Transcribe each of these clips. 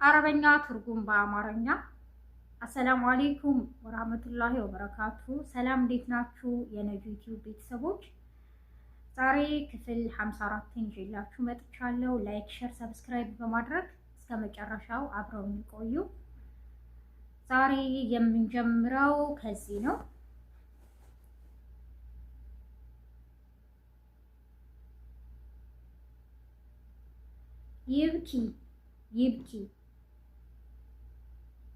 አረበኛ ትርጉም በአማርኛ። አሰላሙ አለይኩም ወራህመቱላሂ ወበረካቱ። ሰላም እንዴት ናችሁ የነጁ ዩቲዩብ ቤተሰቦች? ዛሬ ክፍል 54ን ይዤላችሁ መጥቻለሁ። ላይክ፣ ሼር፣ ሰብስክራይብ በማድረግ እስከ መጨረሻው አብረውን ይቆዩ። ዛሬ የምንጀምረው ከዚህ ነው። ይብኪ ይብኪ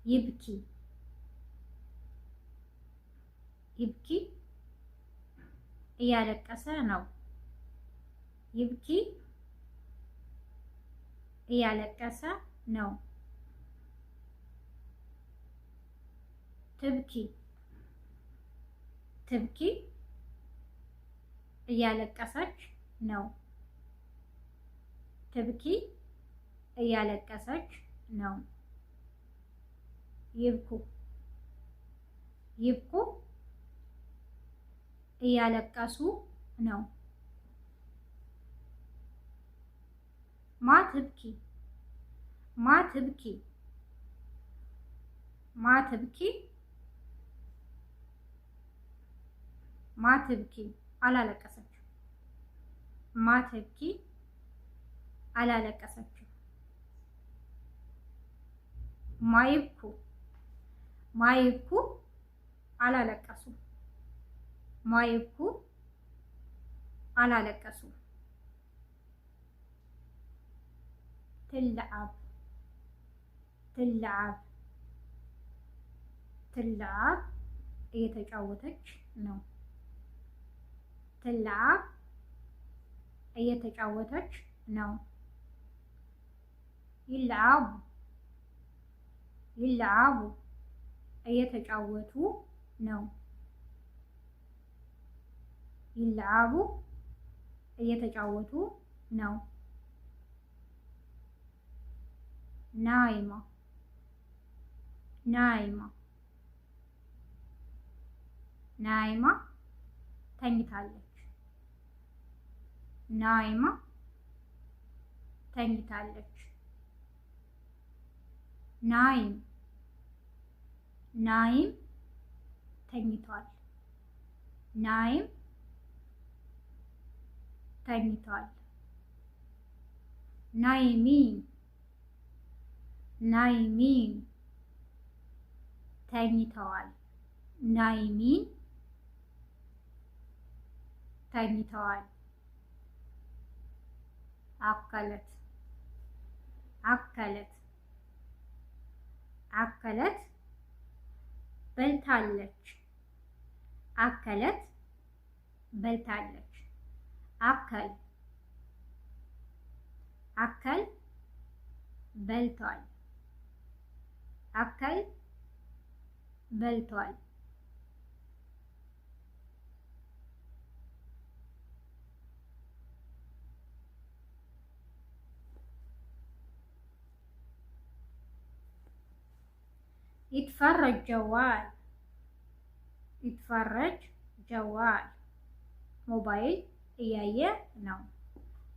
ይብኪ ይብኪ እያለቀሰ ነው። ይብኪ እያለቀሰ ነው። ትብኪ ትብኪ እያለቀሰች ነው። ትብኪ እያለቀሰች ነው። ይብኩ ይብኩ እያለቀሱ ነው። ማትብኪ ማትብኪ ማትብኪ ማትብኪ አላለቀሰችም። ማትብኪ አላለቀሰችም። ማይብኩ ማይብኩ አላለቀሱ። ማይብኩ አላለቀሱ። ትልዓብ ትልዓብ ትልዓብ እየተጫወተች ነው። ትልዓብ እየተጫወተች ነው። ይልዓቡ ይልዓቡ እየተጫወቱ ነው። ይልዓቡ እየተጫወቱ ነው። ናይማ ናይማ ናይማ ተኝታለች። ናይማ ተኝታለች። ናይም ናይም ተኝቷል። ናይም ተኝቷል። ናይሚን ናይሚን ተኝተዋል። ናይሚን ተኝተዋል። አከለት አከለት አከለት በልታለች። አከለት በልታለች። አከል አከል በልቷል። አከል በልቷል። ይትፈረጅ ጀዋል ይትፈረጅ ጀዋል ሞባይል እያየ ነው።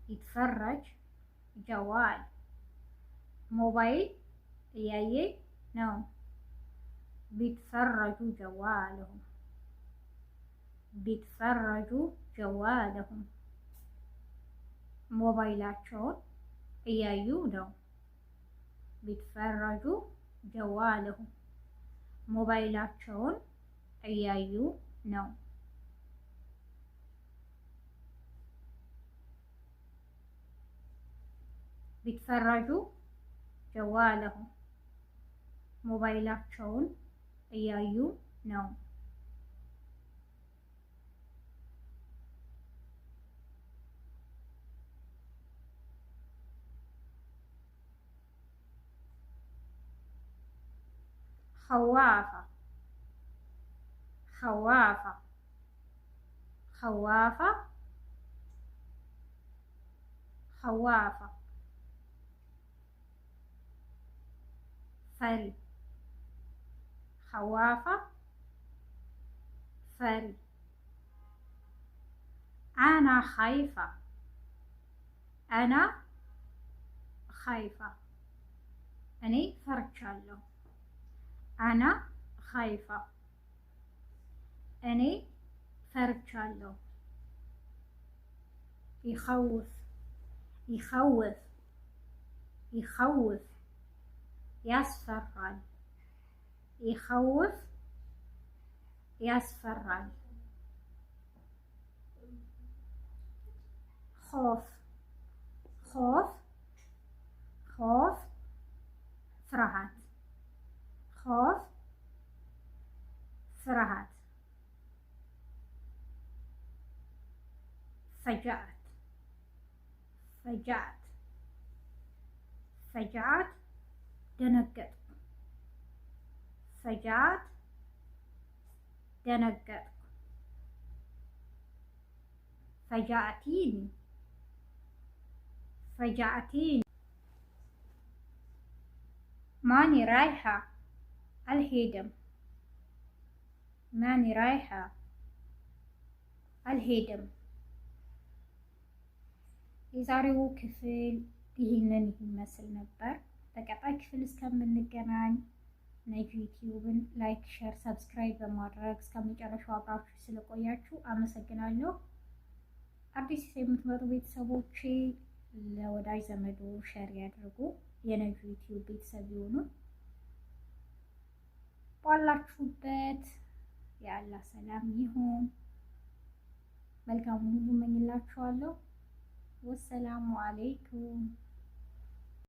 ይትፈረጅ ጀዋል ሞባይል እያየ ነው። ቢትፈረጁ ጀዋለሁም ቢትፈረጁ ጀዋለሁም ሞባይላቸውን እያዩ ነው። ቢትፈረጁ ጀዋለሁም ሞባይላቸውን እያዩ ነው። ቢትፈረጁ ጀዋለሁም ሞባይላቸውን እያዩ ነው። ኸዋፋ ኸዋፋ ኸዋፋ ኸዋፋ ፈሪ ኸዋፋ ፈሪ አና ኻይፋ أنا خايفة እኔ ፈርቻለሁ። አና ኻይፋ እኔ ፈርቻለሁ። ይኸውፍ ይኸውፍ ይኸውፍ ያስፈራል። ይኸውፍ ያስፈራል። ኾፍ ኾፍ ኾፍ ፍርሃት ኾፍ ፍርሃት ፈጃአት ፈጃአት ፈጃአት ደነገጥኩ ፈጃአት ደነገጥኩ ፈጃአቲኒ ፈጃአቲኒ ማኒ ራይሓ አልሄድም ማኒ ራይሓ አልሄድም። የዛሬው ክፍል ይህንን ይመስል ነበር። በቀጣይ ክፍል እስከምንገናኝ ነጂ ዩቲዩብን ላይክ፣ ሼር፣ ሰብስክራይብ በማድረግ እስከመጨረሻው አብራችሁ ስለቆያችሁ አመሰግናለሁ። አዲስ የምትመጡ ቤተሰቦቼ ለወዳጅ ዘመዶ ሼር ያድርጉ። የነጂ ዩቲዩብ ቤተሰብ ይሁኑ። ባላችሁበት የአላህ ሰላም ይሁን። መልካም ሁሉ እመኝላችኋለሁ። ወሰላሙ አለይኩም